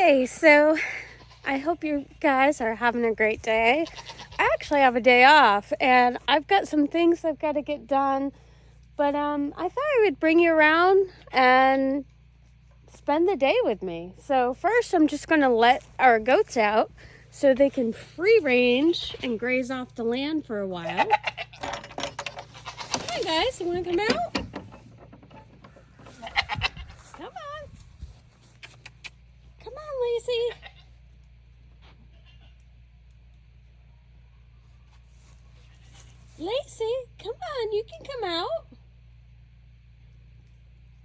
Hey, so I hope you guys are having a great day. I actually have a day off and I've got some things I've got to get done, but I thought I would bring you around and spend the day with me. So first I'm just going to let our goats out so they can free range and graze off the land for a while. Hi guys, you want to come out? Come on. Come on, Lacey. Lacey, come on, you can come out.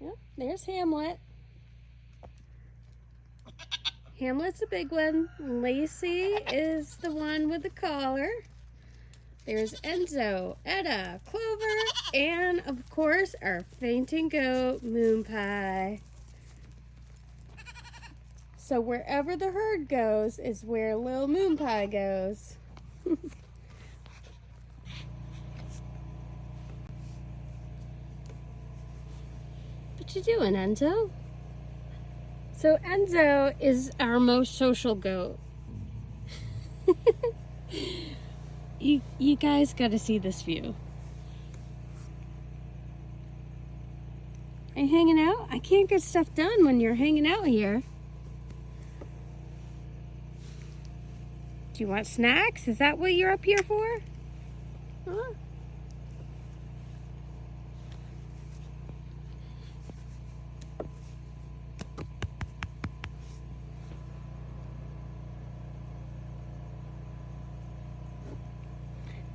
Yep, there's Hamlet. Hamlet's a big one. Lacey is the one with the collar. There's Enzo, Etta, Clover, and of course our fainting goat, Moon Pie. So wherever the herd goes is where little Moon Pie goes. What you doing, Enzo? So Enzo is our most social goat. You guys got to see this view. Are you hanging out? I can't get stuff done when you're hanging out here. Do you want snacks? Is that what you're up here for? Huh?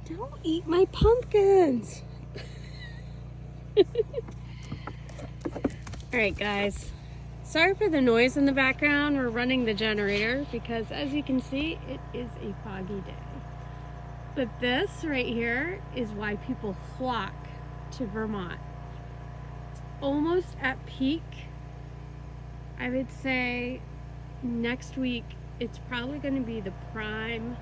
Don't eat my pumpkins. All right, guys. Sorry for the noise in the background. We're running the generator because, as you can see, it is a foggy day. But this right here is why people flock to Vermont. It's almost at peak. I would say next week it's probably going to be the prime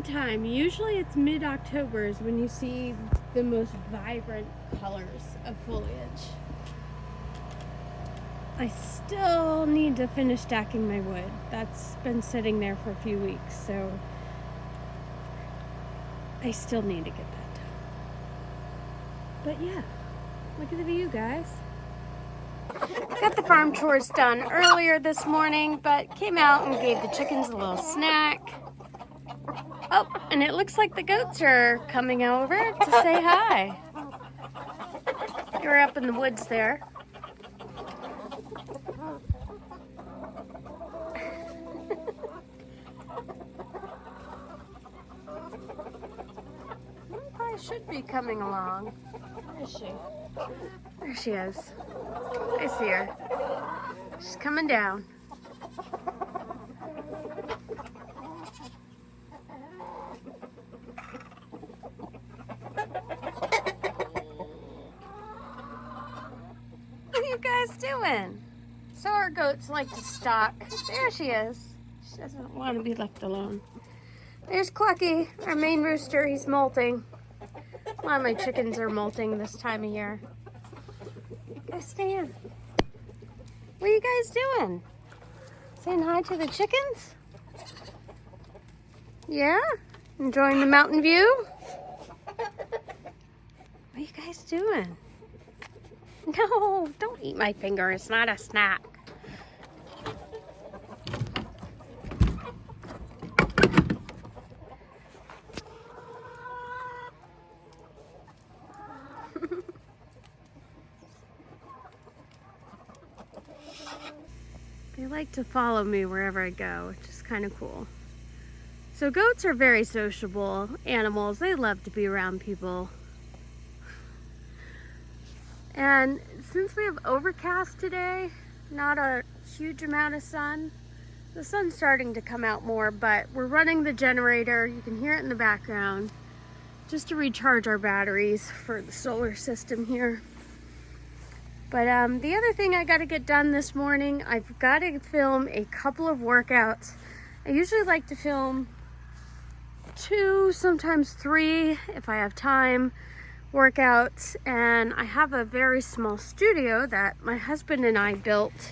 time. Usually it's mid-October is when you see the most vibrant colors of foliage. I still need to finish stacking my wood. That's been sitting there for a few weeks, so I still need to get that done. But yeah, look at the view, guys. Got the farm chores done earlier this morning, but came out and gave the chickens a little snack. Oh, and it looks like the goats are coming over to say hi. You're up in the woods there. Probably should be coming along. Where is she? There she is. I see her. She's coming down. What are you guys doing? So our goats like to stalk. There she is. She doesn't want to be left alone. There's Clucky, our main rooster. He's molting. A lot of my chickens are molting this time of year. Go stand. What are you guys doing? Saying hi to the chickens? Yeah? Enjoying the mountain view? What are you guys doing? No, don't eat my finger. It's not a snack. They like to follow me wherever I go, which is kind of cool. So goats are very sociable animals. They love to be around people. And since we have overcast today, not a huge amount of sun, the sun's starting to come out more, but we're running the generator. You can hear it in the background just to recharge our batteries for the solar system here. But the other thing I got to get done this morning, I've got to film a couple of workouts. I usually like to film 2, sometimes 3 if I have time, workouts. And I have a very small studio that my husband and I built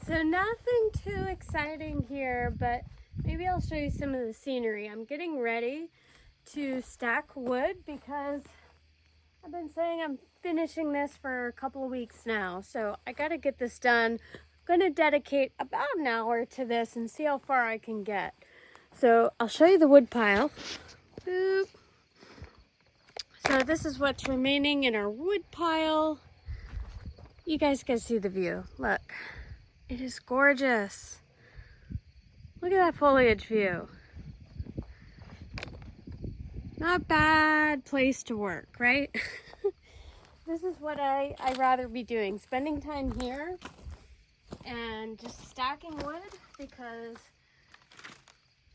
Alright, so nothing too exciting here, but maybe I'll show you some of the scenery. I'm getting ready to stack wood because I've been saying I'm finishing this for a couple of weeks now, so I gotta get this done. I'm gonna dedicate about an hour to this and see how far I can get. So I'll show you the wood pile. Boop. So this is what's remaining in our wood pile. You guys can see the view. Look, it is gorgeous. Look at that foliage view. Not bad place to work, right? This is what I'd rather be doing, spending time here and just stacking wood because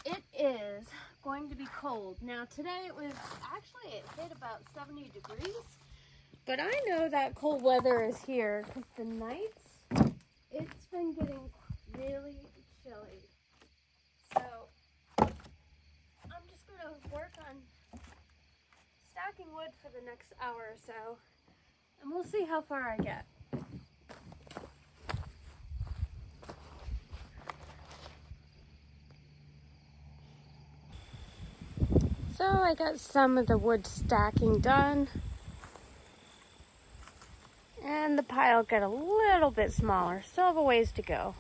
it is going to be cold. Now today it hit about 70 degrees, but I know that cold weather is here because the nights, it's been getting really chilly. So I'm just going to work on stacking wood for the next hour or so, and we'll see how far I get. So I got some of the wood stacking done, and the pile got a little bit smaller. Still have a ways to go.